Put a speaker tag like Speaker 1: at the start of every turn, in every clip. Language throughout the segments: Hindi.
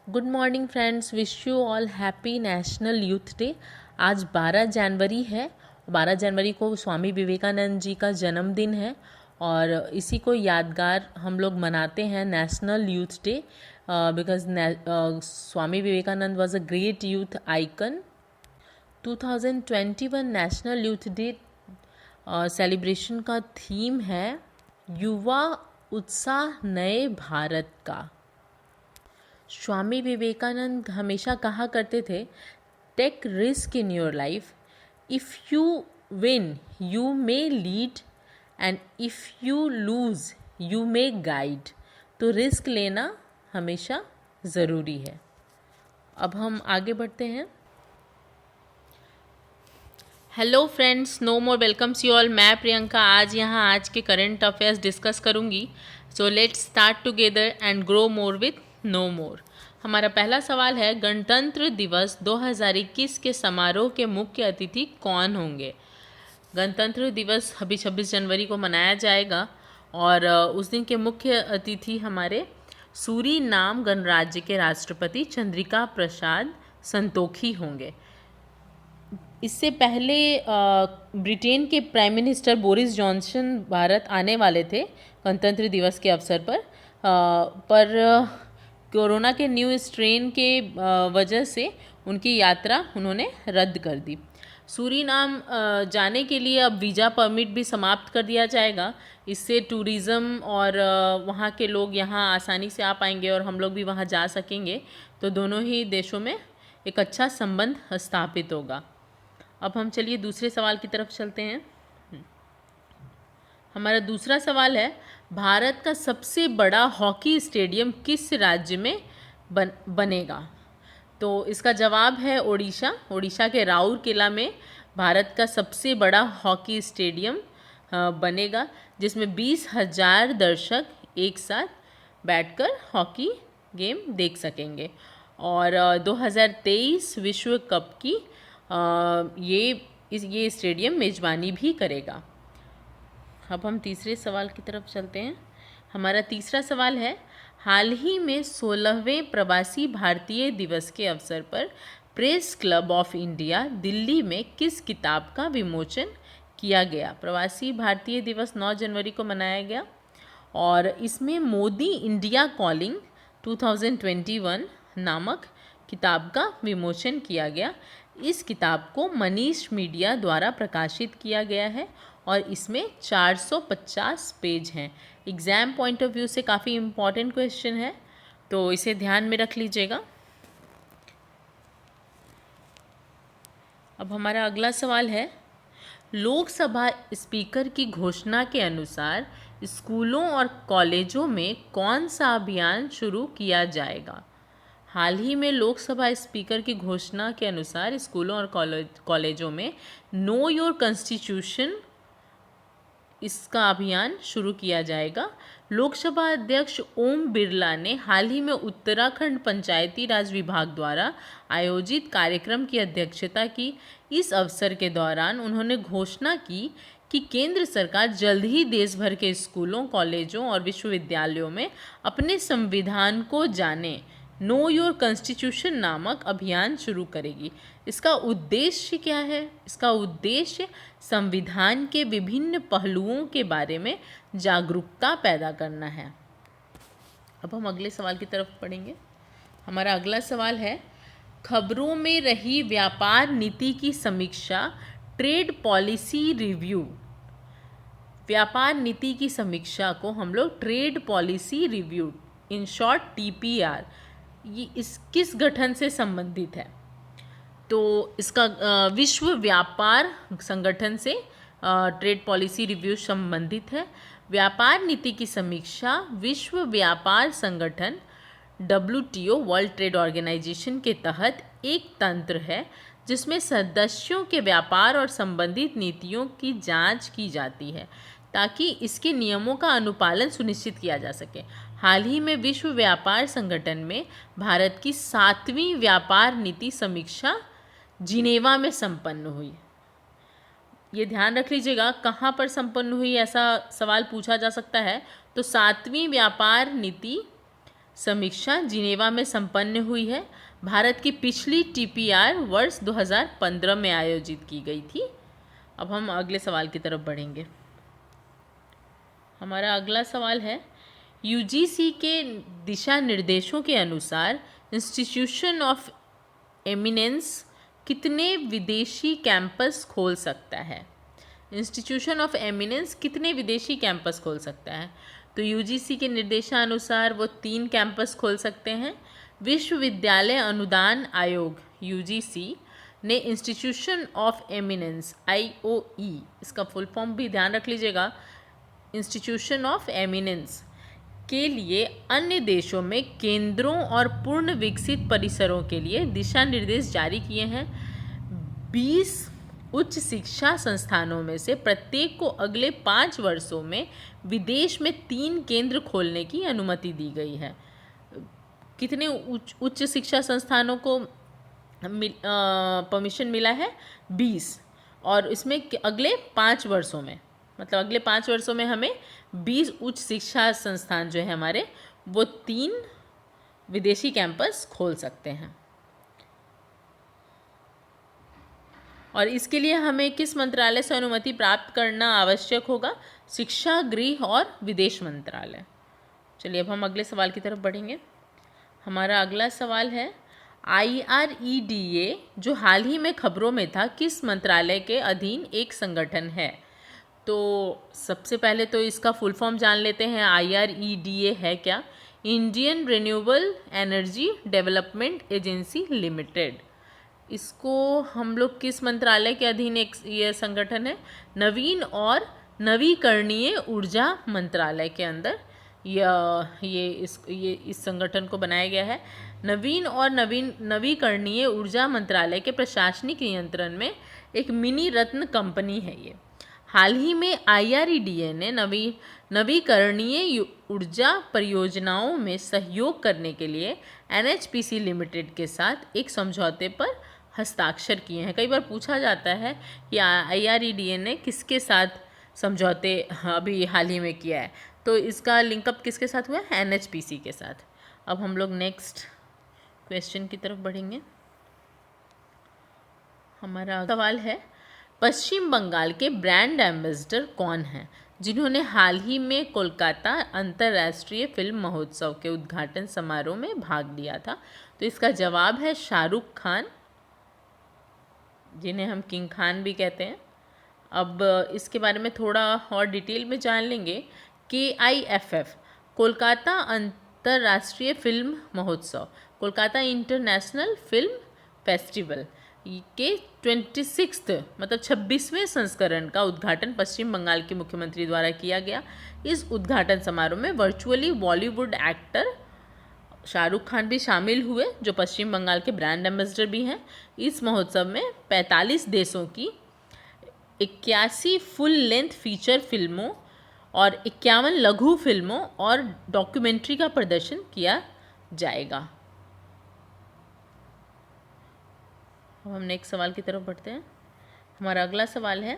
Speaker 1: Good morning friends, wish you all happy national youth day. आज 12 जनवरी है। 12 जनवरी को स्वामी विवेकानंद जी का जन्मदिन है और इसी को यादगार हम लोग मनाते हैं national youth day because Swami Vivekananda was a great youth icon. 2021 national youth day celebration का थीम है युवा उत्साह नए भारत का। स्वामी विवेकानंद हमेशा कहा करते थे, take risk in your life, if you win you may lead and if you lose you may guide. तो रिस्क लेना हमेशा ज़रूरी है। अब हम आगे बढ़ते हैं। Hello friends, no more welcomes you all. मैं प्रियंका आज के करंट अफेयर्स डिस्कस करूंगी। So let's start together and grow more with no more. हमारा पहला सवाल है, गणतंत्र दिवस 2021 के समारोह के मुख्य अतिथि कौन होंगे? गणतंत्र दिवस अभी 26 जनवरी को मनाया जाएगा और उस दिन के मुख्य अतिथि हमारे सूरीनाम गणराज्य के राष्ट्रपति चंद्रिका प्रसाद संतोखी होंगे। इससे पहले ब्रिटेन के prime minister Boris Johnson Bharat आने वाले थे गणतंत्र दिवस के अवसर पर कोरोना के न्यू स्ट्रेन के वजह से उनकी यात्रा उन्होंने रद्द कर दी। सूरीनाम जाने के लिए अब वीज़ा परमिट भी समाप्त कर दिया जाएगा। इससे टूरिज़्म और वहाँ के लोग यहाँ आसानी से आ पाएंगे और हम लोग भी वहाँ जा सकेंगे। तो दोनों ही देशों में एक अच्छा संबंध स्थापित होगा। अब हम चलिए दूसरे सवाल की तरफ चलते हैं। हमारा दूसरा सवाल है, भारत का सबसे बड़ा हॉकी स्टेडियम किस राज्य में बनेगा? तो इसका जवाब है ओडिशा। ओडिशा के राउरकेला में भारत का सबसे बड़ा हॉकी स्टेडियम बनेगा, जिसमें 20,000 दर्शक एक साथ बैठकर हॉकी गेम देख सकेंगे। और 2023 विश्व कप की ये स्टेडियम मेज़बानी भी करेगा। अब हम तीसरे सवाल की तरफ चलते हैं। हमारा तीसरा सवाल है, हाल ही में 16वें प्रवासी भारतीय दिवस के अवसर पर press club of India Delhi में किस किताब का विमोचन किया गया? प्रवासी भारतीय दिवस 9 जनवरी को मनाया गया और इसमें मोदी इंडिया कॉलिंग 2021 नामक किताब का विमोचन किया गया। इस किताब को मनीष मीडिया द्वारा प्रकाशित किया गया है और इसमें 450 पेज हैं। एग्ज़ाम पॉइंट ऑफ व्यू से काफ़ी इम्पॉर्टेंट क्वेश्चन है, तो इसे ध्यान में रख लीजिएगा। अब हमारा अगला सवाल है, लोकसभा स्पीकर की घोषणा के अनुसार स्कूलों और कॉलेजों में कौन सा अभियान शुरू किया जाएगा? हाल ही में लोकसभा स्पीकर की घोषणा के अनुसार स्कूलों और कॉलेजों में नो योर कॉन्स्टिट्यूशन इसका अभियान शुरू किया जाएगा। लोकसभा अध्यक्ष ओम बिरला ने हाल ही में उत्तराखंड पंचायती राज विभाग द्वारा आयोजित कार्यक्रम की अध्यक्षता की। इस अवसर के दौरान उन्होंने घोषणा की कि केंद्र सरकार जल्द ही देश भर के स्कूलों, कॉलेजों और विश्वविद्यालयों में अपने संविधान को जाने नो योर कॉन्स्टिट्यूशन नामक अभियान शुरू करेगी। इसका उद्देश्य क्या है? इसका उद्देश्य संविधान के विभिन्न पहलुओं के बारे में जागरूकता पैदा करना है। अब हम अगले सवाल की तरफ पढ़ेंगे। हमारा अगला सवाल है, खबरों में रही व्यापार नीति की समीक्षा, ट्रेड पॉलिसी रिव्यू। व्यापार नीति की समीक्षा को हम लोग trade policy review, in short TPR, ये इस किस गठन से संबंधित है? तो इसका विश्व व्यापार संगठन से ट्रेड पॉलिसी रिव्यू संबंधित है। व्यापार नीति की समीक्षा विश्व व्यापार संगठन WTO, वर्ल्ड ट्रेड ऑर्गेनाइजेशन के तहत एक तंत्र है जिसमें सदस्यों के व्यापार और संबंधित नीतियों की जांच की जाती है ताकि इसके नियमों का अनुपालन सुनिश्चित किया जा सके। हाल ही में विश्व व्यापार संगठन में भारत की 7वीं व्यापार नीति समीक्षा जिनेवा में संपन्न हुई। ये ध्यान रख लीजिएगा, कहाँ पर संपन्न हुई, ऐसा सवाल पूछा जा सकता है। तो 7वीं व्यापार नीति समीक्षा जिनेवा में संपन्न हुई है। भारत की पिछली TPR वर्ष 2015 में आयोजित की गई थी। अब हम अगले सवाल की तरफ बढ़ेंगे। हमारा अगला सवाल है, UGC के दिशा निर्देशों के अनुसार इंस्टीट्यूशन ऑफ एमिनेंस कितने विदेशी कैंपस खोल सकता है? इंस्टीट्यूशन ऑफ एमिनेंस कितने विदेशी कैंपस खोल सकता है? तो UGC के निर्देशानुसार वो 3 कैंपस खोल सकते हैं। विश्वविद्यालय अनुदान आयोग UGC ने इंस्टीट्यूशन ऑफ एमिनेंस IOE, इसका फुल फॉर्म भी ध्यान रख लीजिएगा, इंस्टीट्यूशन ऑफ एमिनेंस के लिए अन्य देशों में केंद्रों और पूर्ण विकसित परिसरों के लिए दिशा निर्देश जारी किए हैं। 20 उच्च शिक्षा संस्थानों में से प्रत्येक को अगले 5 वर्षों में विदेश में 3 केंद्र खोलने की अनुमति दी गई है। कितने उच्च शिक्षा संस्थानों को परमिशन मिला है? 20, और इसमें अगले 5 वर्षों में, मतलब अगले 5 वर्षों में हमें 20 उच्च शिक्षा संस्थान जो है हमारे, वो 3 विदेशी कैंपस खोल सकते हैं। और इसके लिए हमें किस मंत्रालय से अनुमति प्राप्त करना आवश्यक होगा? शिक्षा, गृह और विदेश मंत्रालय। चलिए अब हम अगले सवाल की तरफ बढ़ेंगे। हमारा अगला सवाल है, IREDA जो हाल ही में खबरों में था, किस मंत्रालय के अधीन एक संगठन है? तो सबसे पहले तो इसका फुल फॉर्म जान लेते हैं। IREDA है क्या? Indian renewable energy development agency limited. इसको हम लोग किस मंत्रालय के अधीन एक ये संगठन है? नवीन और नवीकरणीय ऊर्जा मंत्रालय के अंदर ये इस संगठन को बनाया गया है। नवीन और नवीकरणीय ऊर्जा मंत्रालय के प्रशासनिक नियंत्रण में एक मिनी रत्न कंपनी है ये। हाल ही में IREDA ने नवीकरणीय ऊर्जा परियोजनाओं में सहयोग करने के लिए NHPC लिमिटेड के साथ एक समझौते पर हस्ताक्षर किए हैं। कई बार पूछा जाता है कि IREDA ने किसके साथ समझौते अभी हाल ही में किया है, तो इसका लिंकअप किसके साथ हुआ है? NHPC के साथ। अब हम लोग नेक्स्ट क्वेश्चन की तरफ बढ़ेंगे। हमारा सवाल है, पश्चिम बंगाल के ब्रांड एम्बेसडर कौन हैं जिन्होंने हाल ही में कोलकाता अंतर्राष्ट्रीय फिल्म महोत्सव के उद्घाटन समारोह में भाग लिया था? तो इसका जवाब है शाहरुख खान, जिन्हें हम किंग खान भी कहते हैं। अब इसके बारे में थोड़ा और डिटेल में जान लेंगे। KIFF कोलकाता अंतर्राष्ट्रीय फिल्म महोत्सव, कोलकाता इंटरनेशनल फिल्म फेस्टिवल के 26 मतलब 26वें संस्करण का उद्घाटन पश्चिम बंगाल के मुख्यमंत्री द्वारा किया गया। इस उद्घाटन समारोह में वर्चुअली बॉलीवुड एक्टर शाहरुख खान भी शामिल हुए, जो पश्चिम बंगाल के ब्रांड एम्बेसडर भी हैं। इस महोत्सव में 45 देशों की 81 फुल लेंथ फीचर फिल्मों और 51 लघु फिल्मों और डॉक्यूमेंट्री का प्रदर्शन किया जाएगा। अब हम नेक्स्ट सवाल की तरफ बढ़ते हैं। हमारा अगला सवाल है,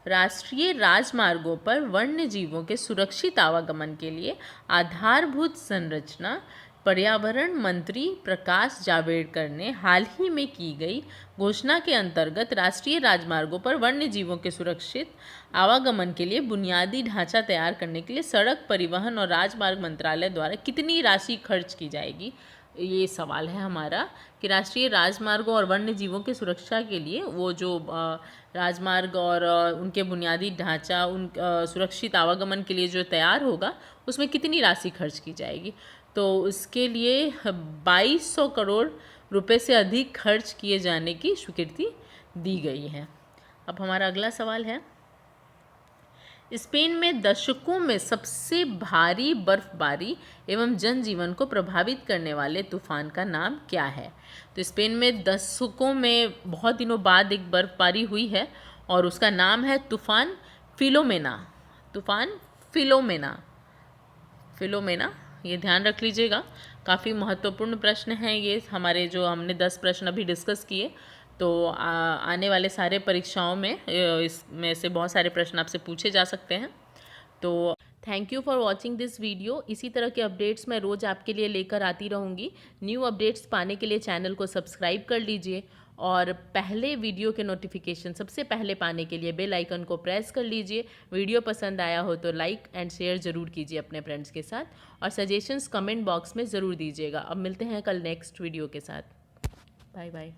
Speaker 1: राष्ट्रीय राजमार्गों पर वन्य जीवों के सुरक्षित आवागमन के लिए आधारभूत संरचना पर्यावरण मंत्री प्रकाश जावड़ेकर ने हाल ही में की गई घोषणा के अंतर्गत राष्ट्रीय राजमार्गों पर वन्य जीवों के सुरक्षित आवागमन के लिए बुनियादी ढांचा तैयार करने के लिए सड़क परिवहन और राजमार्ग मंत्रालय द्वारा कितनी राशि खर्च की जाएगी? ये सवाल है हमारा कि राष्ट्रीय राजमार्गों और वन्य जीवों की सुरक्षा के लिए वो जो राजमार्ग और उनके बुनियादी ढांचा सुरक्षित आवागमन के लिए जो तैयार होगा, उसमें कितनी राशि खर्च की जाएगी? तो उसके लिए 2200 करोड़ रुपए से अधिक खर्च किए जाने की स्वीकृति दी गई है। अब हमारा अगला सवाल है, स्पेन में दशकों में सबसे भारी बर्फबारी एवं जनजीवन को प्रभावित करने वाले तूफान का नाम क्या है? तो स्पेन में दशकों में बहुत दिनों बाद एक बर्फबारी हुई है और उसका नाम है तूफान फिलोमेना। तूफान फिलोमेना, ये ध्यान रख लीजिएगा। काफ़ी महत्वपूर्ण प्रश्न हैं ये हमारे, जो हमने 10 प्रश्न अभी डिस्कस किए। तो आने वाले सारे परीक्षाओं में इसमें से बहुत सारे प्रश्न आपसे पूछे जा सकते हैं। तो thank you for watching this video. इसी तरह के अपडेट्स मैं रोज़ आपके लिए लेकर आती रहूँगी। न्यू अपडेट्स पाने के लिए चैनल को सब्सक्राइब कर लीजिए और पहले वीडियो के नोटिफिकेशन सबसे पहले पाने के लिए बेल आइकन को प्रेस कर लीजिए। वीडियो पसंद आया हो तो लाइक एंड शेयर ज़रूर कीजिए अपने फ्रेंड्स के साथ और सजेशंस कमेंट बॉक्स में ज़रूर दीजिएगा। अब मिलते हैं कल नेक्स्ट वीडियो के साथ। Bye bye.